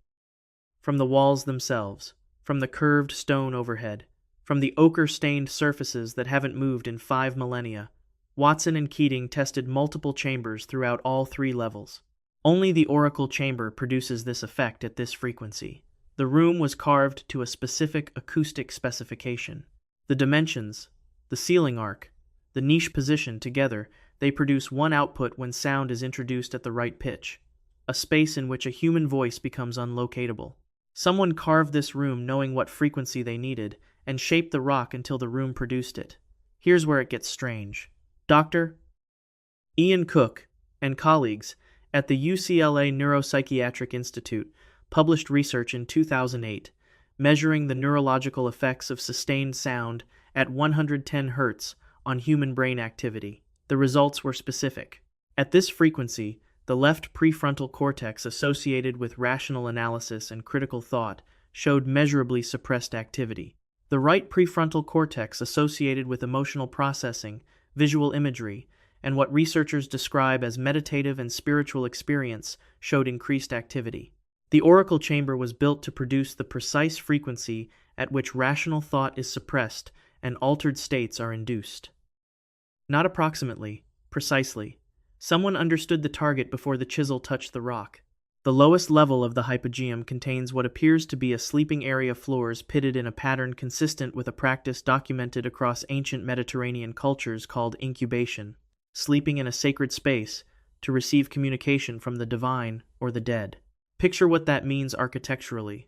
From the walls themselves, from the curved stone overhead, from the ochre-stained surfaces that haven't moved in 5 millennia. Watson and Keating tested multiple chambers throughout all 3 levels. Only the Oracle Chamber produces this effect at this frequency. The room was carved to a specific acoustic specification. The dimensions, the ceiling arc, the niche position together, they produce one output when sound is introduced at the right pitch, a space in which a human voice becomes unlocatable. Someone carved this room knowing what frequency they needed, and shaped the rock until the room produced it. Here's where it gets strange. Dr. Ian Cook and colleagues at the UCLA Neuropsychiatric Institute published research in 2008 measuring the neurological effects of sustained sound at 110 Hz on human brain activity. The results were specific. At this frequency, the left prefrontal cortex associated with rational analysis and critical thought showed measurably suppressed activity. The right prefrontal cortex associated with emotional processing, visual imagery, and what researchers describe as meditative and spiritual experience showed increased activity. The Oracle Chamber was built to produce the precise frequency at which rational thought is suppressed and altered states are induced. Not approximately, precisely. Someone understood the target before the chisel touched the rock. The lowest level of the hypogeum contains what appears to be a sleeping area floors pitted in a pattern consistent with a practice documented across ancient Mediterranean cultures called incubation, sleeping in a sacred space to receive communication from the divine or the dead. Picture what that means architecturally.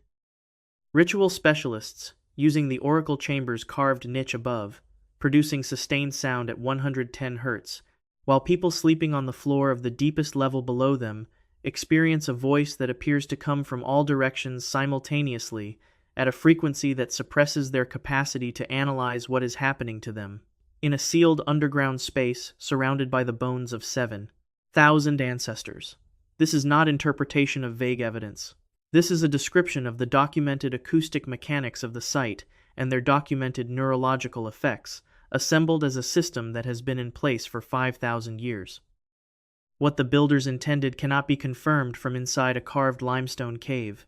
Ritual specialists, using the oracle chamber's carved niche above, producing sustained sound at 110 Hz, while people sleeping on the floor of the deepest level below them experience a voice that appears to come from all directions simultaneously at a frequency that suppresses their capacity to analyze what is happening to them. In a sealed underground space surrounded by the bones of 7,000 ancestors. This is not interpretation of vague evidence. This is a description of the documented acoustic mechanics of the site and their documented neurological effects, assembled as a system that has been in place for 5,000 years. What the builders intended cannot be confirmed from inside a carved limestone cave.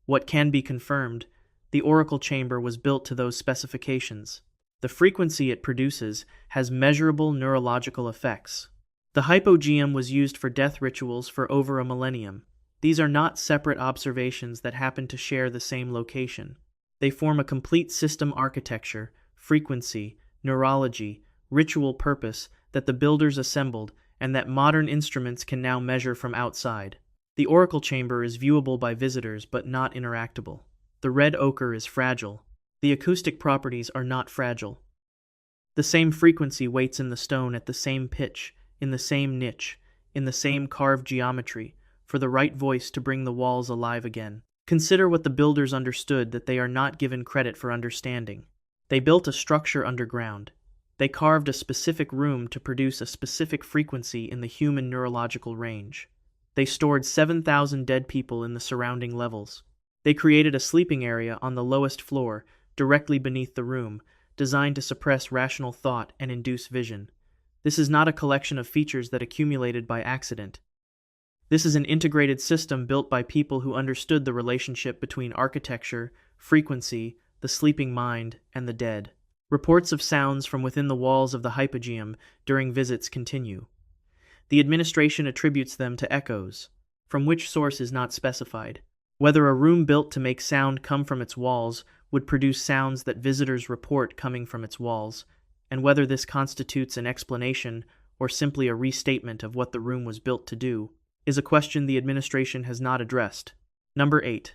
What can be confirmed, the oracle chamber was built to those specifications. The frequency it produces has measurable neurological effects. The hypogeum was used for death rituals for over a millennium. These are not separate observations that happen to share the same location. They form a complete system architecture, frequency, neurology, ritual purpose that the builders assembled and that modern instruments can now measure from outside. The oracle chamber is viewable by visitors but not interactable. The red ochre is fragile. The acoustic properties are not fragile. The same frequency waits in the stone at the same pitch, in the same niche, in the same carved geometry, for the right voice to bring the walls alive again. Consider what the builders understood that they are not given credit for understanding. They built a structure underground. They carved a specific room to produce a specific frequency in the human neurological range. They stored 7,000 dead people in the surrounding levels. They created a sleeping area on the lowest floor, directly beneath the room, designed to suppress rational thought and induce vision. This is not a collection of features that accumulated by accident. This is an integrated system built by people who understood the relationship between architecture, frequency, the sleeping mind, and the dead. Reports of sounds from within the walls of the hypogeum during visits continue. The administration attributes them to echoes, from which source is not specified. Whether a room built to make sound come from its walls would produce sounds that visitors report coming from its walls, and whether this constitutes an explanation or simply a restatement of what the room was built to do, is a question the administration has not addressed. Number 8.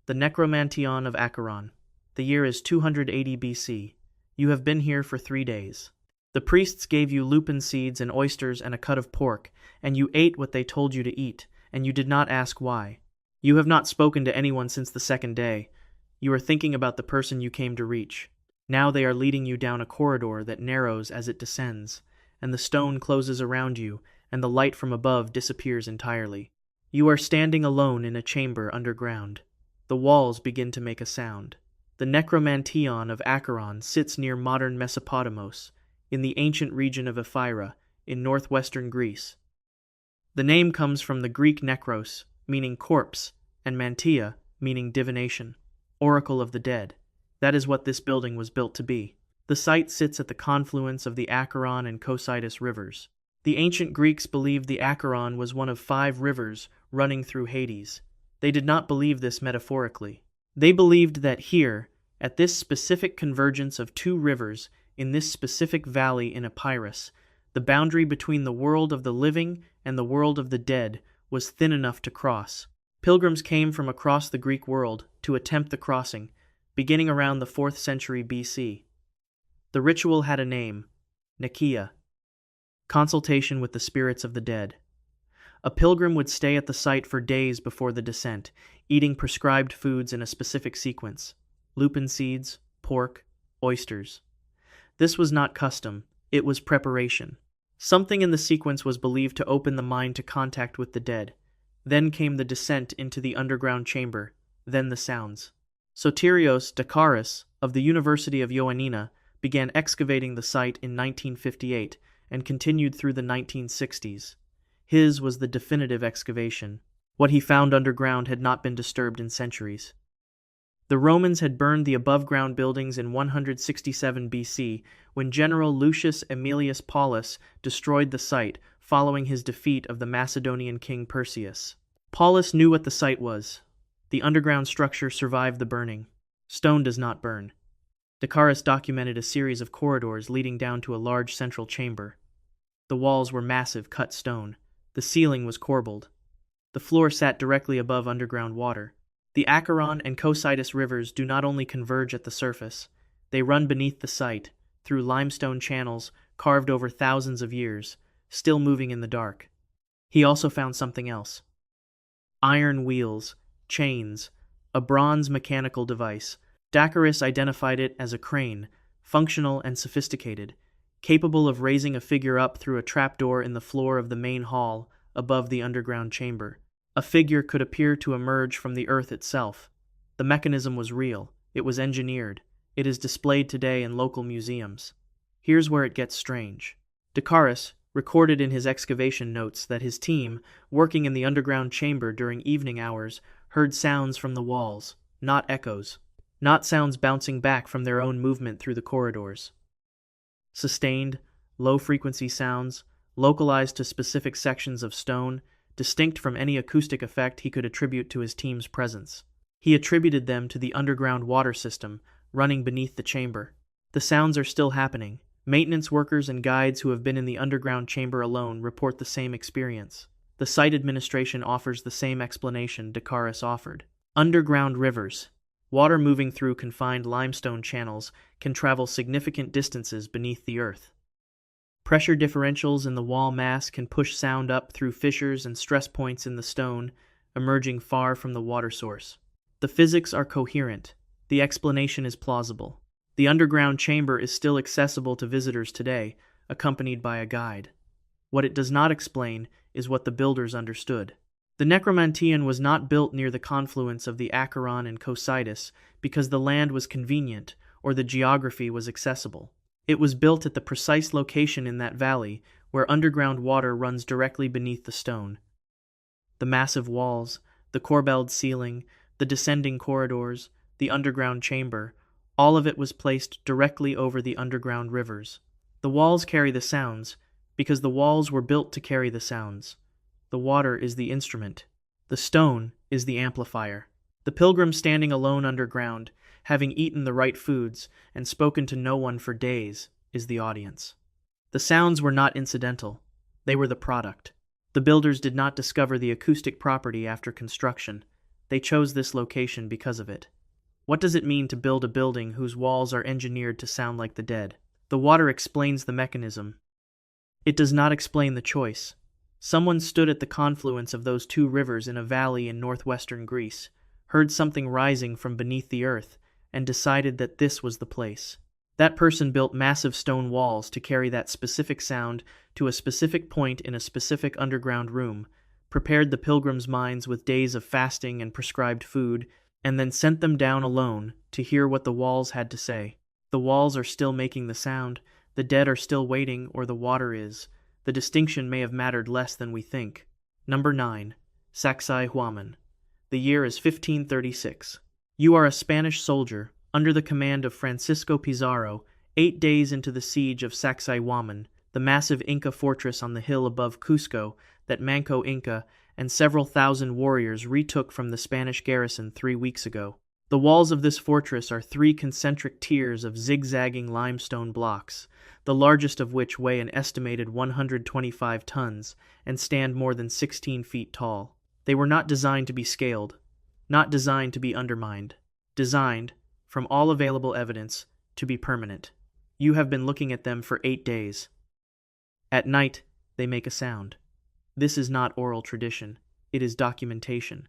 The Necromantion of Acheron. The year is 280 BC. You have been here for 3 days. The priests gave you lupin seeds and oysters and a cut of pork, and you ate what they told you to eat, and you did not ask why. You have not spoken to anyone since the second day. You are thinking about the person you came to reach. Now they are leading you down a corridor that narrows as it descends, and the stone closes around you, and the light from above disappears entirely. You are standing alone in a chamber underground. The walls begin to make a sound. The Necromantion of Acheron sits near modern Mesopotamos, in the ancient region of Ephyra, in northwestern Greece. The name comes from the Greek nekros, meaning corpse, and mantia, meaning divination, oracle of the dead. That is what this building was built to be. The site sits at the confluence of the Acheron and Cocytus rivers. The ancient Greeks believed the Acheron was one of 5 rivers running through Hades. They did not believe this metaphorically. They believed that here, at this specific convergence of 2 rivers, in this specific valley in Epirus, the boundary between the world of the living and the world of the dead was thin enough to cross. Pilgrims came from across the Greek world to attempt the crossing, beginning around the 4th century BC. The ritual had a name, Nikia, consultation with the spirits of the dead. A pilgrim would stay at the site for days before the descent, eating prescribed foods in a specific sequence: lupin seeds, pork, oysters. This was not custom, it was preparation. Something in the sequence was believed to open the mind to contact with the dead. Then came the descent into the underground chamber, then the sounds. Sotirios Dakaris, of the University of Ioannina, began excavating the site in 1958 and continued through the 1960s. His was the definitive excavation. What he found underground had not been disturbed in centuries. The Romans had burned the above-ground buildings in 167 BC when General Lucius Aemilius Paulus destroyed the site following his defeat of the Macedonian king Perseus. Paulus knew what the site was. The underground structure survived the burning. Stone does not burn. Decaris documented a series of corridors leading down to a large central chamber. The walls were massive cut stone. The ceiling was corbelled. The floor sat directly above underground water. The Acheron and Cocytus rivers do not only converge at the surface, they run beneath the site, through limestone channels carved over thousands of years, still moving in the dark. He also found something else. Iron wheels, chains, a bronze mechanical device. Decaris identified it as a crane, functional and sophisticated, capable of raising a figure up through a trapdoor in the floor of the main hall above the underground chamber. A figure could appear to emerge from the earth itself. The mechanism was real. It was engineered. It is displayed today in local museums. Here's where it gets strange. Decaris recorded in his excavation notes that his team, working in the underground chamber during evening hours, heard sounds from the walls, not echoes, not sounds bouncing back from their own movement through the corridors. Sustained, low-frequency sounds, localized to specific sections of stone, distinct from any acoustic effect he could attribute to his team's presence. He attributed them to the underground water system running beneath the chamber. The sounds are still happening. Maintenance workers and guides who have been in the underground chamber alone report the same experience. The site administration offers the same explanation Decaris offered. Underground rivers. Water moving through confined limestone channels can travel significant distances beneath the earth. Pressure differentials in the wall mass can push sound up through fissures and stress points in the stone, emerging far from the water source. The physics are coherent. The explanation is plausible. The underground chamber is still accessible to visitors today, accompanied by a guide. What it does not explain is what the builders understood. The Necromanteon was not built near the confluence of the Acheron and Cocytus because the land was convenient or the geography was accessible. It was built at the precise location in that valley where underground water runs directly beneath the stone. The massive walls, the corbelled ceiling, the descending corridors, the underground chamber, all of it was placed directly over the underground rivers. The walls carry the sounds because the walls were built to carry the sounds. The water is the instrument. The stone is the amplifier. The pilgrim standing alone underground, having eaten the right foods and spoken to no one for days, is the audience. The sounds were not incidental. They were the product. The builders did not discover the acoustic property after construction. They chose this location because of it. What does it mean to build a building whose walls are engineered to sound like the dead? The water explains the mechanism. It does not explain the choice. Someone stood at the confluence of those two rivers in a valley in northwestern Greece, heard something rising from beneath the earth, and decided that this was the place. That person built massive stone walls to carry that specific sound to a specific point in a specific underground room, prepared the pilgrims' minds with days of fasting and prescribed food, and then sent them down alone to hear what the walls had to say. The walls are still making the sound, the dead are still waiting, or the water is. The distinction may have mattered less than we think. Number 9. Sacsayhuaman. The year is 1536. You are a Spanish soldier, under the command of Francisco Pizarro, 8 days into the siege of Sacsayhuaman, the massive Inca fortress on the hill above Cusco that Manco Inca and several thousand warriors retook from the Spanish garrison 3 weeks ago. The walls of this fortress are 3 concentric tiers of zigzagging limestone blocks, the largest of which weigh an estimated 125 tons and stand more than 16 feet tall. They were not designed to be scaled, not designed to be undermined, designed, from all available evidence, to be permanent. You have been looking at them for 8 days. At night, they make a sound. This is not oral tradition, it is documentation.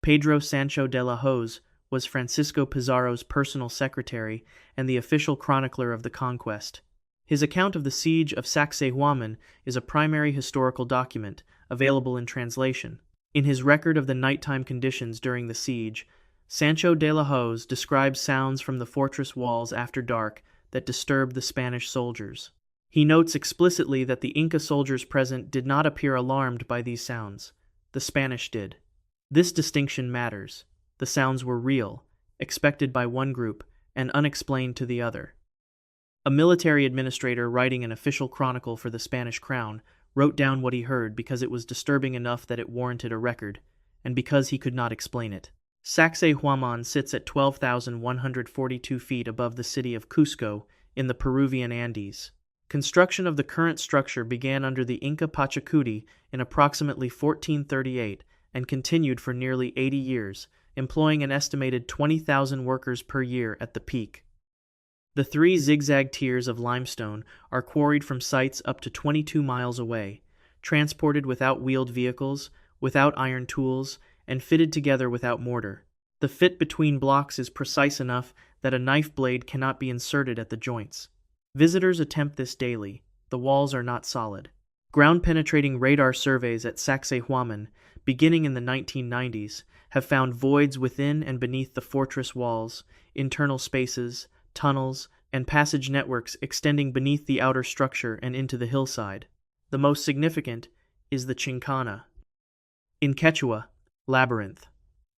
Pedro Sancho de la Hoz was Francisco Pizarro's personal secretary and the official chronicler of the conquest. His account of the siege of Sacsayhuaman is a primary historical document, available in translation. In his record of the nighttime conditions during the siege, Sancho de la Hoz describes sounds from the fortress walls after dark that disturbed the Spanish soldiers. He notes explicitly that the Inca soldiers present did not appear alarmed by these sounds. The Spanish did. This distinction matters. The sounds were real, expected by one group and unexplained to the other. A military administrator writing an official chronicle for the Spanish crown wrote down what he heard because it was disturbing enough that it warranted a record, and because he could not explain it. Sacsayhuaman sits at 12,142 feet above the city of Cusco in the Peruvian Andes. Construction of the current structure began under the Inca Pachacuti in approximately 1438 and continued for nearly 80 years, employing an estimated 20,000 workers per year at the peak. The three zigzag tiers of limestone are quarried from sites up to 22 miles away, transported without wheeled vehicles, without iron tools, and fitted together without mortar. The fit between blocks is precise enough that a knife blade cannot be inserted at the joints. Visitors attempt this daily. The walls are not solid. Ground-penetrating radar surveys at Sacsayhuaman, beginning in the 1990s, have found voids within and beneath the fortress walls, internal spaces, tunnels, and passage networks extending beneath the outer structure and into the hillside. The most significant is the Chincana. In Quechua, labyrinth.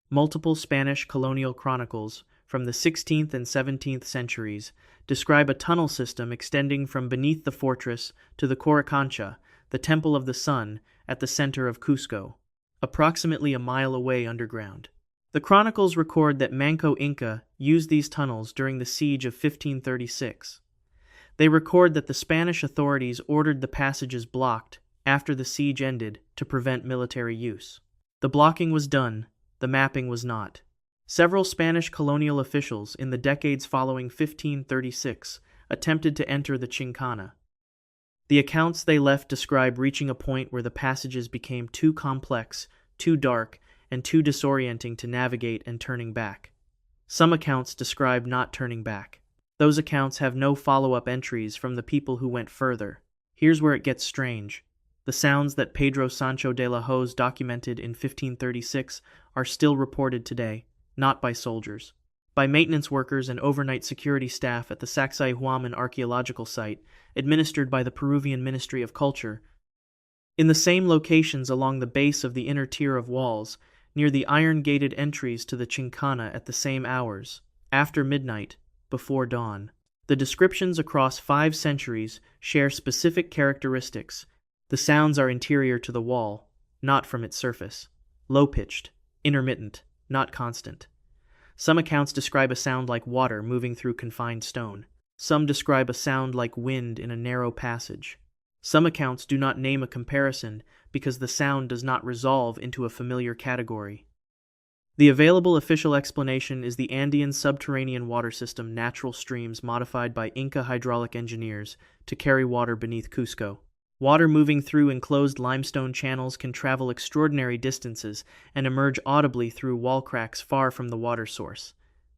Multiple Spanish colonial chronicles from the 16th and 17th centuries describe a tunnel system extending from beneath the fortress to the Coricancha, the Temple of the Sun, at the center of Cusco, approximately a mile away underground. The chronicles record that Manco Inca used these tunnels during the siege of 1536. They record that the Spanish authorities ordered the passages blocked after the siege ended to prevent military use. The blocking was done, the mapping was not. Several Spanish colonial officials in the decades following 1536 attempted to enter the Chincana. The accounts they left describe reaching a point where the passages became too complex, too dark, and too disorienting to navigate and turning back. Some accounts describe not turning back. Those accounts have no follow-up entries from the people who went further. Here's where it gets strange. The sounds that Pedro Sancho de la Hoz documented in 1536 are still reported today, not by soldiers, by maintenance workers and overnight security staff at the Sacsayhuaman archaeological site, administered by the Peruvian Ministry of Culture. In the same locations along the base of the inner tier of walls, near the iron-gated entries to the Chincana at the same hours, after midnight, before dawn. The descriptions across 5 centuries share specific characteristics. The sounds are interior to the wall, not from its surface. Low-pitched, intermittent, not constant. Some accounts describe a sound like water moving through confined stone. Some describe a sound like wind in a narrow passage. Some accounts do not name a comparison because the sound does not resolve into a familiar category. The available official explanation is the Andean subterranean water system, natural streams modified by Inca hydraulic engineers to carry water beneath Cusco. Water moving through enclosed limestone channels can travel extraordinary distances and emerge audibly through wall cracks far from the water source.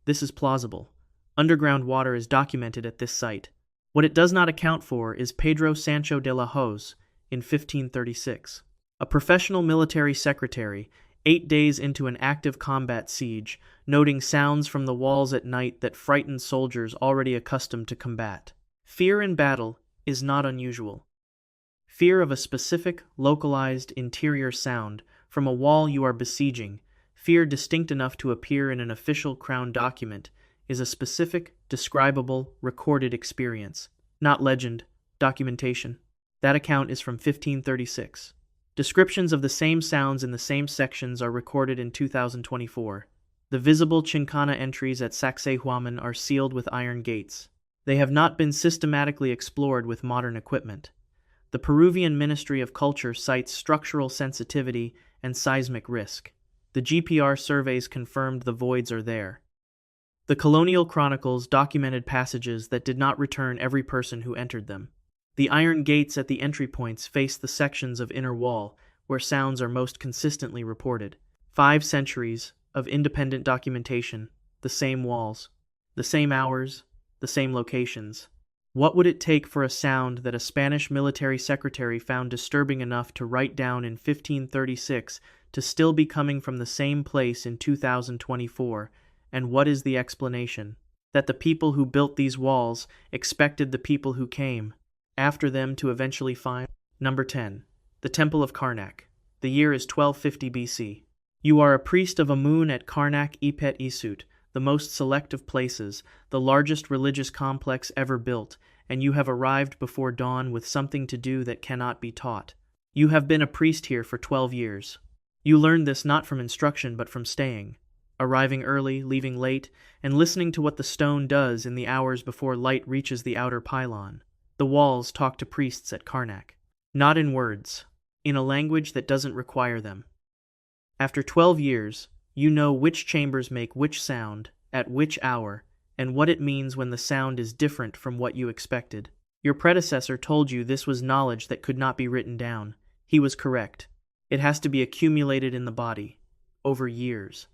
This is plausible. Underground water is documented at this site. What it does not account for is Pedro Sancho de la Hoz in 1536. A professional military secretary, 8 days into an active combat siege, noting sounds from the walls at night that frightened soldiers already accustomed to combat. Fear in battle is not unusual. Fear of a specific, localized, interior sound from a wall you are besieging, fear distinct enough to appear in an official crown document, is a specific, describable, recorded experience, not legend, documentation. That account is from 1536. Descriptions of the same sounds in the same sections are recorded in 2024. The visible Chincana entries at Sacsayhuaman are sealed with iron gates. They have not been systematically explored with modern equipment. The Peruvian Ministry of Culture cites structural sensitivity and seismic risk. The GPR surveys confirmed the voids are there. The colonial chronicles documented passages that did not return every person who entered them. The iron gates at the entry points face the sections of inner wall where sounds are most consistently reported. 5 centuries of independent documentation, the same walls, the same hours, the same locations. What would it take for a sound that a Spanish military secretary found disturbing enough to write down in 1536 to still be coming from the same place in 2024? And what is the explanation? That the people who built these walls expected the people who came after them to eventually find. Number 10. The Temple of Karnak. The year is 1250 BC. You are a priest of Amun at Karnak Ipet Isut, the most select of places, the largest religious complex ever built, and you have arrived before dawn with something to do that cannot be taught. You have been a priest here for 12 years. You learned this not from instruction but from staying, arriving early, leaving late, and listening to what the stone does in the hours before light reaches the outer pylon. The walls talk to priests at Karnak. Not in words, in a language that doesn't require them. After 12 years, you know which chambers make which sound, at which hour, and what it means when the sound is different from what you expected. Your predecessor told you this was knowledge that could not be written down. He was correct. It has to be accumulated in the body, over years,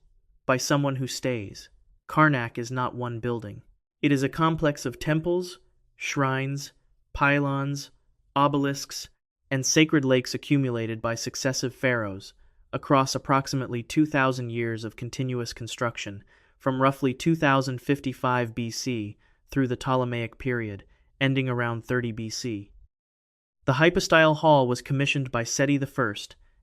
by someone who stays. Karnak is not one building. It is a complex of temples, shrines, pylons, obelisks, and sacred lakes accumulated by successive pharaohs across approximately 2,000 years of continuous construction, from roughly 2055 BC through the Ptolemaic period, ending around 30 BC. The hypostyle hall was commissioned by Seti I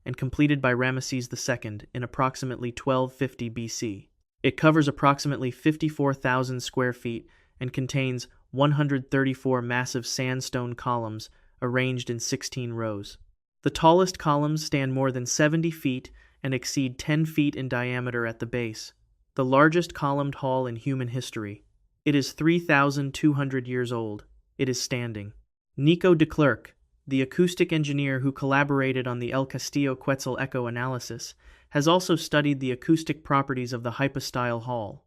and completed by Ramesses II in approximately 1250 BC. It covers approximately 54,000 square feet and contains 134 massive sandstone columns arranged in 16 rows. The tallest columns stand more than 70 feet and exceed 10 feet in diameter at the base, the largest columned hall in human history. It is 3,200 years old. It is standing. Nico de Klerk, the acoustic engineer who collaborated on the El Castillo-Quetzal echo analysis, has also studied the acoustic properties of the hypostyle hall.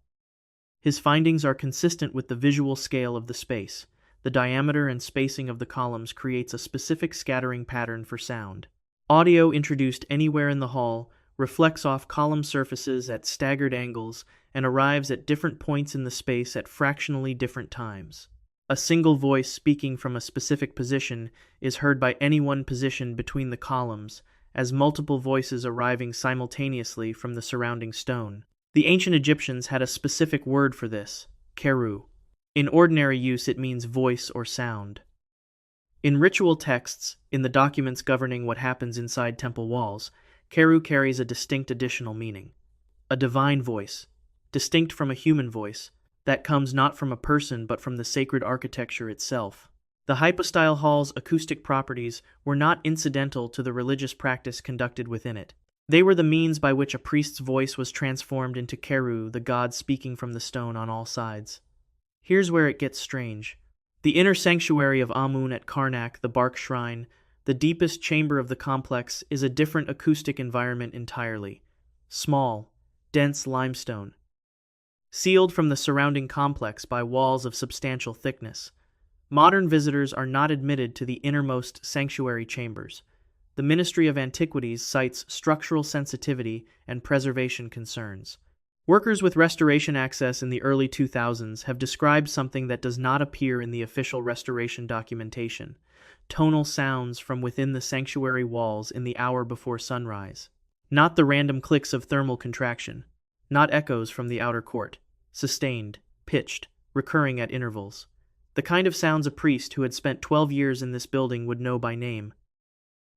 His findings are consistent with the visual scale of the space. The diameter and spacing of the columns creates a specific scattering pattern for sound. Audio introduced anywhere in the hall reflects off column surfaces at staggered angles and arrives at different points in the space at fractionally different times. A single voice speaking from a specific position is heard by anyone positioned between the columns, as multiple voices arriving simultaneously from the surrounding stone. The ancient Egyptians had a specific word for this, keru. In ordinary use it means voice or sound. In ritual texts, in the documents governing what happens inside temple walls, keru carries a distinct additional meaning. A divine voice, distinct from a human voice, that comes not from a person but from the sacred architecture itself. The hypostyle hall's acoustic properties were not incidental to the religious practice conducted within it. They were the means by which a priest's voice was transformed into keru, the god speaking from the stone on all sides. Here's where it gets strange. The inner sanctuary of Amun at Karnak, the bark shrine, the deepest chamber of the complex, is a different acoustic environment entirely. Small, dense limestone, sealed from the surrounding complex by walls of substantial thickness. Modern visitors are not admitted to the innermost sanctuary chambers. The Ministry of Antiquities cites structural sensitivity and preservation concerns. Workers with restoration access in the early 2000s have described something that does not appear in the official restoration documentation: tonal sounds from within the sanctuary walls in the hour before sunrise. Not the random clicks of thermal contraction. Not echoes from the outer court. Sustained, pitched, recurring at intervals. The kind of sounds a priest who had spent 12 years in this building would know by name.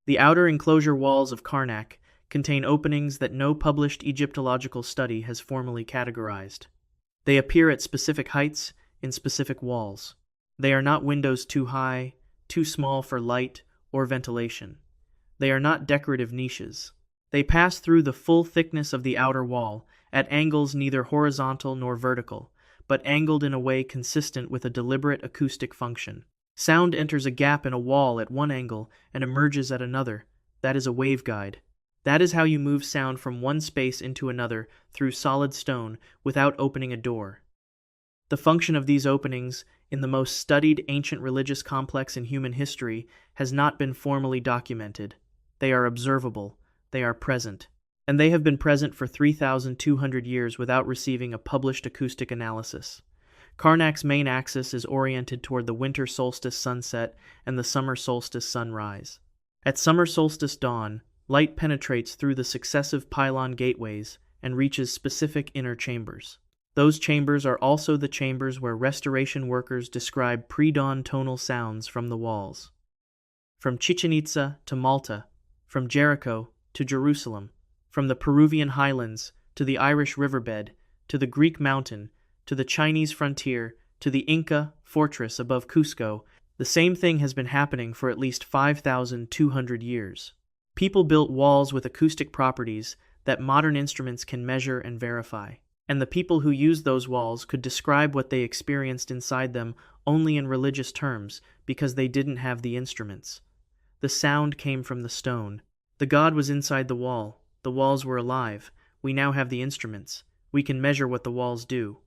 The outer enclosure walls of Karnak contain openings that no published Egyptological study has formally categorized. They appear at specific heights in specific walls. They are not windows too high, too small for light or ventilation. They are not decorative niches. They pass through the full thickness of the outer wall, at angles neither horizontal nor vertical, but angled in a way consistent with a deliberate acoustic function. Sound enters a gap in a wall at one angle and emerges at another. That is a waveguide. That is how you move sound from one space into another through solid stone without opening a door. The function of these openings in the most studied ancient religious complex in human history has not been formally documented. They are observable, they are present, and they have been present for 3,200 years without receiving a published acoustic analysis. Karnak's main axis is oriented toward the winter solstice sunset and the summer solstice sunrise. At summer solstice dawn, light penetrates through the successive pylon gateways and reaches specific inner chambers. Those chambers are also the chambers where restoration workers describe pre-dawn tonal sounds from the walls. From Chichen Itza to Malta, from Jericho to Jerusalem, from the Peruvian highlands to the Irish riverbed, to the Greek mountain, to the Chinese frontier, to the Inca fortress above Cusco, the same thing has been happening for at least 5,200 years. People built walls with acoustic properties that modern instruments can measure and verify. And the people who used those walls could describe what they experienced inside them only in religious terms because they didn't have the instruments. The sound came from the stone. The God was inside the wall. The walls were alive. We now have the instruments. We can measure what the walls do.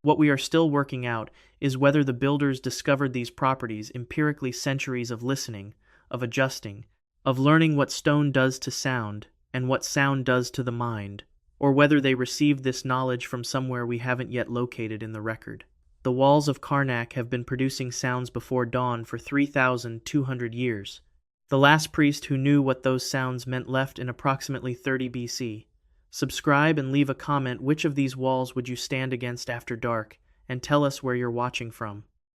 What we are still working out is whether the builders discovered these properties empirically centuries of listening, of adjusting, of learning what stone does to sound and what sound does to the mind, or whether they received this knowledge from somewhere we haven't yet located in the record. The walls of Karnak have been producing sounds before dawn for 3,200 years. The last priest who knew what those sounds meant left in approximately 30 BC. Subscribe and leave a comment which of these walls would you stand against after dark, and tell us where you're watching from.